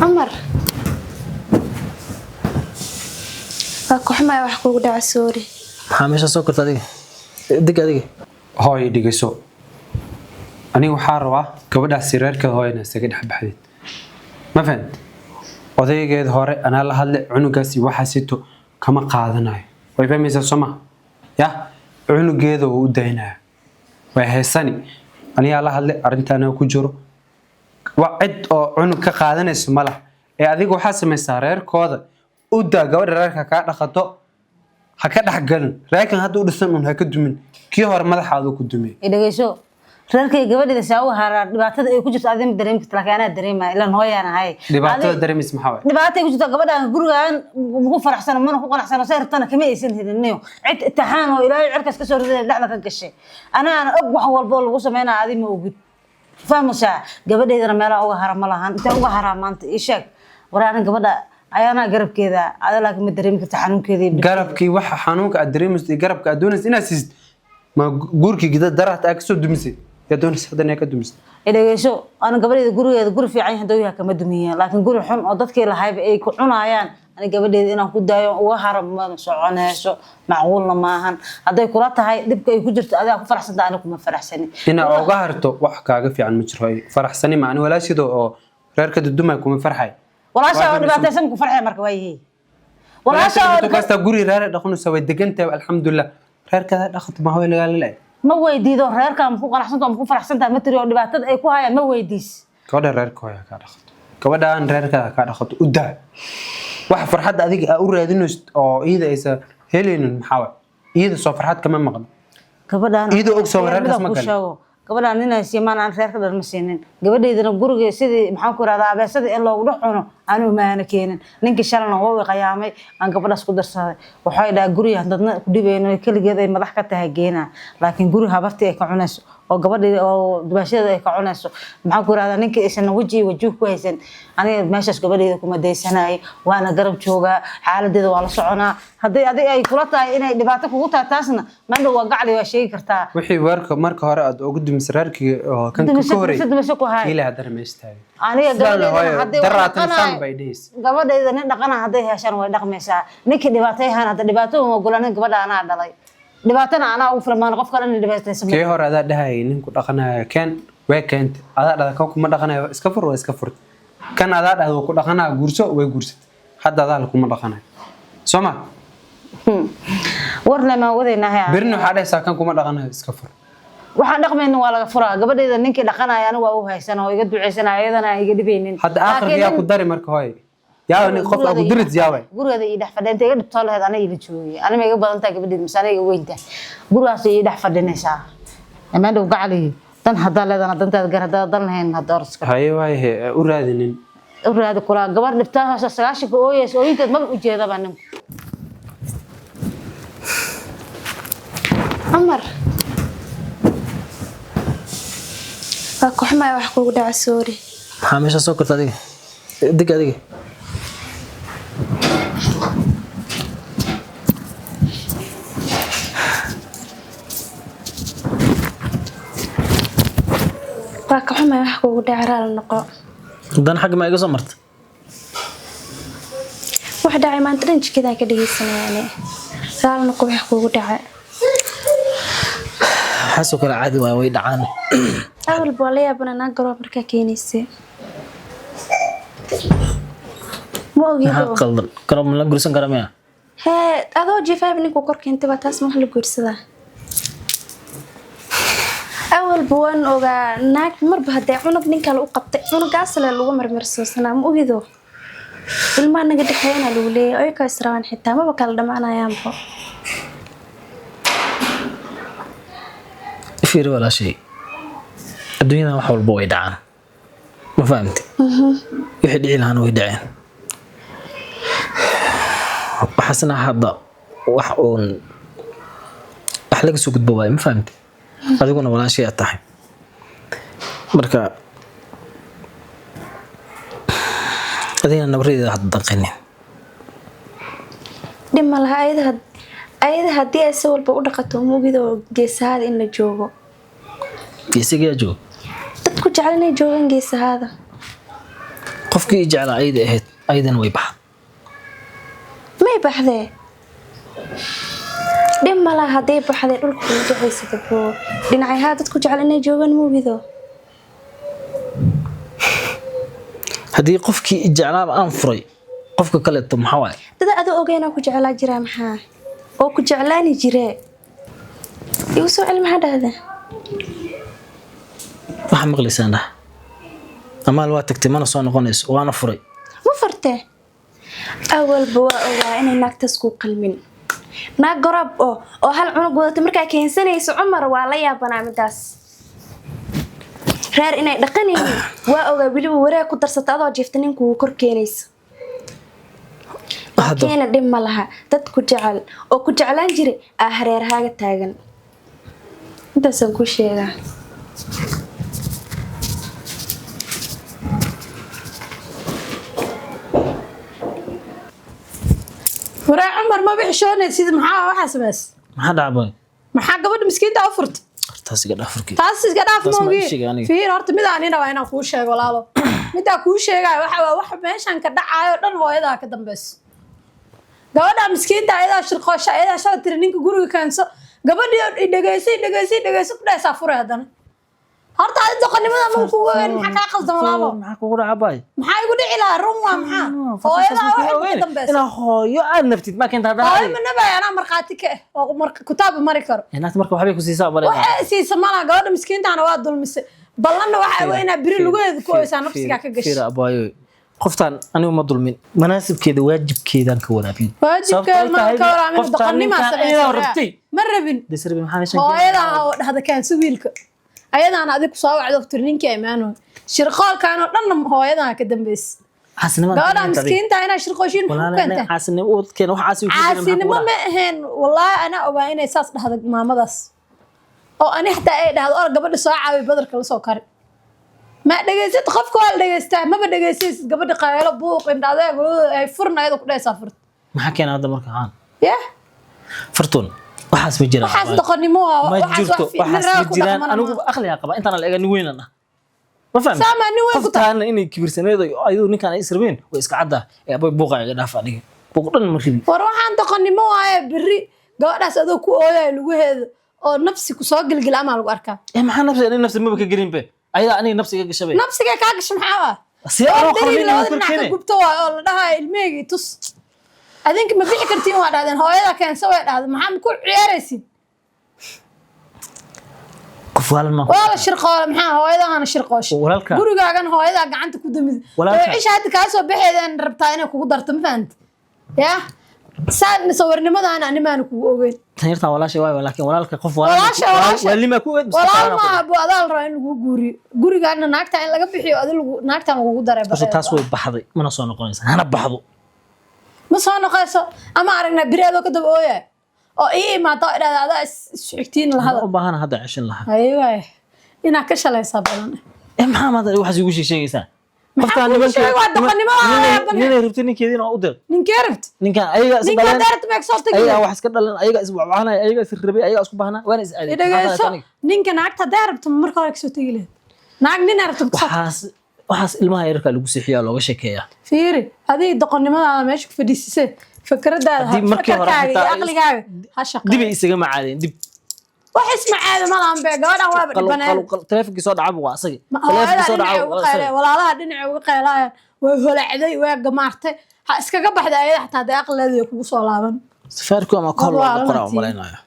عمر باكو حماية وحكو داع سوري حاميش سوكرت adiga dig adiga hooy dhigayso anigu waxaan rabaa gabadha sirreerka hooyana isaga dhex baxday ma fahant odaygeed hore ana la hadlay cunugaasi waxa sito kama qaadanayo way fahmaysaa soma ya cunugeeda uu u daynaa way heesani aniga la hadlay arintana ku jiro waa cid oo cunug ka qaadanayso ma laha ee adigu waxa samaysaa reerkooda u daa gabadha reerka ka dhaqato ha ka dhaxgalin reerkan hadda u dhisan un ha ka dumin kii hore madaxaadu ku dumay dhageyso reerkay gabadhida saaw haraa dhibaatada ay ku jirto adin dareem kartaa laakiin ana dareemay ilaa hooyana hay dhibaatada dareemis maxaa way dhibaatada ku jirto gabadha gurigaan ugu faraxsan mana ku qanacsan sayrtana kama aysan helinayo cid taxaan oo ilaahay cirkaas ka soo riday dhaxda ka gashay ana og wax walba lagu sameeyay adin ma ogid fahmaysaa gabadheedana meel uga haraa ma lahan inta uga haraa maanta ii sheeg waraan gabadha ayana garabkeeda ada laakiin ma dareemi kartaa xanuunkeeda garabkii waxa xanuunka aad dareemayso garabka aad doonayso inaad siisid ma guurkii gida daraad aad soo dumisay ya doonayso hadana ka dumisay dhageyso ana gabadheeda gurigeeda guri fiican hadoo yahay kama dumiyaa laakiin guri xun oo dadkii lahayba ay ku cunayaan ana gabadheeda inaan ku daayo uga haram ma soconayso macquulna maahan haday kula tahay dibka ay ku jirto adiga ku faraxsantaa ana kuma faraxsanin ina uga harto wax kaaga fiican ma jiro faraxsani macna walaashido oo reerka dumay kuma farxay walaasha dhibaataysan ku farxay marka way walaasha kasta guri reer dhaqanayso way degantahay alxamdulillah reerkada dhaqato ma hooy laga leeyahay ma weydiido reerka ma ku qanacsantaa ma ku faraxsantaa ma tiri oo dhibaatada ay ku hayaan ma weydiis gabadha reerka hooya ka dhaqato gabadhaan reerka ka dhaqato u daa wax farxad adiga u raadinayso oo iyada aysa heleenin maxaa way iyada soo farxad kama maqan gabadhaan iyada og soo reerka ma gal gabadhaan inay siimaan aan reerka dhan ma siinin gabadheedana guriga sidii maxaan ku raada abeesada in loogu dhaxuno aanu maana keenin ninkii shalana waa qiyaamay aan gabadhaas ku darsaday waxay dhahay guriga dadna ku dhibayno kaligeed ay madax ka tahay geena laakiin guri habartii ay ka cunayso oo gabadhii oo dibashada ay ka cunayso maxaan ku raada ninkii isna wajiga ku haysan aniga meeshaas gabadheeda kuma daysanay waana garab jooga xaaladeeda waa la soconaa haday adiga ay kula tahay inay dhibaato kugu tahay taasna maanta waa gacli waa sheegi kartaa wixii warka marka hore aad ugu dumisay reerkii oo kan ka horay ilaa hadana ma istaagay aniga gabadheeda haday daraataan bay dhiis gabadheeda nin dhaqana haday heshaan way dhaqmaysaa ninkii dhibaatay ahaan hada dhibaato uma ogolaanin gabadha ana dhalay dhibaatana ana u filmaan qof kale in dhibaataysan kee hore adaa dhahay ninku dhaqanayo kan way keent adaa dhada ka kuma dhaqanayo iska fur waa iska fur kan adaa dhado ku dhaqanayo guurso way guursat hadda adaa kuma dhaqanayo soma warna ma wadaynahay birna waxa dhaysaa kan kuma dhaqanayo iska fur waxaan dhaqmayno waa laga furaa gabadheeda ninkii dhaqanayo anigu waa u haysan oo iga duceysanayo iyadana iga dhibeynin hadda aakhirkiya ku dari marka hooy yaa ni qof agu dirid yaaway gurigeeda ii dhex fadhintay iga dhibto lahayd aniga ila joogay aniga iga badan tahay gabadheeda misana iga weynta gurigaas ii dhex fadhinaysaa ama dhow gacali tan hadda leedana dantaad gar hadda dan lahayn hadda orska haye way u raadinin u raadi kula gabar dhibtaas 9 ka ooyes ooyinteed ma u jeedaba ninku عمر باكو حماية وحكو داع سوري حاميش سوكرت adiga dig adiga باكو حماية وحكو داع رال نقو dan xaq ma iga soo martay wax dhacay maanta dhanj kida ka dhigeysanayaan raal naqo وحكو داع حاسو kala caadi waa way dhacaan awal boolaya banana garoob marka keenaysa ma ogido qaldan garoob la gursan karamaya hee adoo jifaab ninku korkeenta ba taas ma la guursada awal buwan oga naag marba haday cunug ninka la u qabtay cunugaas la lagu marmarsoosana ma ogido ilma naga dhaxayna lagu leeyahay ay ka israan xitaa ma kala dhamaanayaan bo fiir wala shay adduunyada wax walba way dhacaan ma fahamtay wixii dhici lahaan way dhaceen waxaasna hadda wax laga soo gudbo waay ma fahamtay adiguna wala shay tahay marka adina nabarida hadda danqanin dhima laha ayada hadii ay soo walba u dhaqato muugido geesaha in la joogo geesiga joogo dadku jecel inay joogan geesaha qofkii jecel ayda ahayd aydan way baxa may baxdee dhib ma laha haddii baxday dhulka ugu dhacaysada boo dhinacay haa dadku jecel inay joogaan muugido haddii qofkii jeclaaba aan furay qofka kale to maxaa waay dad adoo ogeena ku jecelaa jira maxaa oo ku jeclaani jiree igu soo cel maxaa dhahda waxaa maqlaysaan dhah amaal waa tagtay mana soo noqonayso waana furay ma furtee awalba waa ogaa inay naagtaas ku qalmin naag gorab oo hal cunug wadata markaa keensanayso cumar waa la yaabanaa midaas reer inay dhaqanaynin waa ogaa weliba wareeg ku darsata adoo jiifta ninkuu kor keenayso keena dhib ma laha dad ku jecel oo ku jeclaan jiray aa hareerahaaga taagan intaasaan ku sheegaa waraa cumar ma bixishoonaysid maxaa waxaa samays maxaa dhacbay maxaa gabadha miskiinta u furta taas iga dhaafurkii taas iska dhaaf Taas ma moogi ii sheegay aniga. fiir horta midaan ina waa inaan kuu sheego walaalo midaan kuu sheegayo waxa waa wax meeshan ka dhacayo dhan hooyadaa ka dambayso gabadha miskiinta ayadaa shirqoosha ayadaa shala tiri ninka guriga keenso gabadhii dhegeysi ku dhaysaa furay haddana horta adi doqonnimada ma kugu weyn maxaa kaa qaldan walaalo maxaa kugu dhacbay maxaa igu dhici lahaa run waa maxaa hooyadaa waxay ka dambayso ina hooyo aad naftid ma keenta hooyo hadda ma nabay anaa markhaati ka ah oo kutaaba mari karo inaad marka waxbay ku siisaa bale waxay siisa malaha gabadha miskiintaana waa dulmisay ballanna waxa weynaa biri lugaheeda ku oysaa nafsigaa ka gashay fiira abaayo qoftaan anigu ma dulmin manaasibkeeda waajibkeedaan ka wadaabin waajibkeeda ma ka waraamin doqonnima rabtay ma rabin disrabi maxaa shan hooyadaa oo dhahda kaansi wiilka ayadaana adig ku soo wacdo tir ninkii imaano shirqoolkaan oo dhan hooyadaa ka dambaysa gabadha miskiinta inaa shirqooshin ku keentay caasinimo oo keen wax caasi caasinimo ma ahayn wallaahi anaa ogaa inay saas dhahda maamadaas oo ani xataa ay dhahdo or gabadha soo caawi badarka la soo kari ma dhageysid qofka waa la dhageystaa maba dhageysaysid gabadha qaaylo buuq indha adeeg ay furna ayada ku dhaysaa furta maxaa keena hadda marka aan yah fartuun waxaas ma jiraan waxaas doqonnimo ma jirto waxaas ma jiraan anigu aqliga qaba intaan la eega nin weynana ma fahmi Sama nin weyn ku qoftaan inay kibirsaneedo ayuu ninkan ay isrbeen way iska cadda ee abay buuqa iga dhaaf aniga buuq dhan ma ribi war waxaan doqonnimo waaye biri gabadhaas adoo ku ooyay lugaheeda oo nafsi ku soo gilgil ama lagu arkaa ee maxaa nafsi maba ka gelin be ayada aniga nafsiga gashabay nafsiga kaa gashay maxaa waa si aan qalin ku keenay gubto waa oo la dhahay ilmeegi tus adinka ma bixi kartiin waa dhahdeen hooyada keenso way dhahday maxaa ku ciyaaraysid qof walma wala shirqoole maxaa hooyadaana shirqoosh walaalka gurigaagan hooyada gacanta ku damid Walaalka. isha hadda ka soo baxeedeen rabtaa inay kugu darto ma fahant ya saan sawirnimadaan animaan kugu ogeyn tanyarta walaashay waay laakiin walaalka qof Walaasha. walima ku eed walaal ma abu adaal raba in lagu guuriyo gurigaana naagta in laga bixiyo adi naagtan lagugu daray taas way baxday mana soo noqonaysa hana baxdo ma soo noqonayso ama aragna bireedo ka daba ooya oo ii imaado oo idhahda adaa isxigtiin lahada u baahan hadda cishin laha aywaay inaa ka shalaysaa badan maxaa maad waxaas ugu sheegaysaa Maxaa kugu sheegay? Waa doqonnimo waa yaabane. ninay rabtay ninkeedina u dir ninkee rabta ninkan ayaga is ninkaa dhaleen daarta meeg soo tagi ayaga wax iska dhalan ayaga is wacwaanay ayaga is rabay ayaga isku baahna waana is aaday dhegeyso ninka naagta hadaa rabta marka hore kasoo tegi lahayd naag nin rabta waxaas ilmaha yarka lagu sixiyaa looga sheekeeyaa fiiri adii doqonnimadaada meesha ku fadhiisisay fikradaada Haddii markii hore fakarkaaga iyo xitaa aqligaaga ha shaqeeyo dibay isaga macaadeen dib wax isma caado ma lahan be gabadhan waaba dhibaneen taleefankii soo dhacaba waa asagi hooyada dhinaca ugu qeylay walaalaha dhinaca ugu qeylaayaan way holacday way gamaartay ha iskaga baxday ayada xataa hadday aqleeda kugu soo laaban safaarku ama kol Waa qoraa lama malaynayo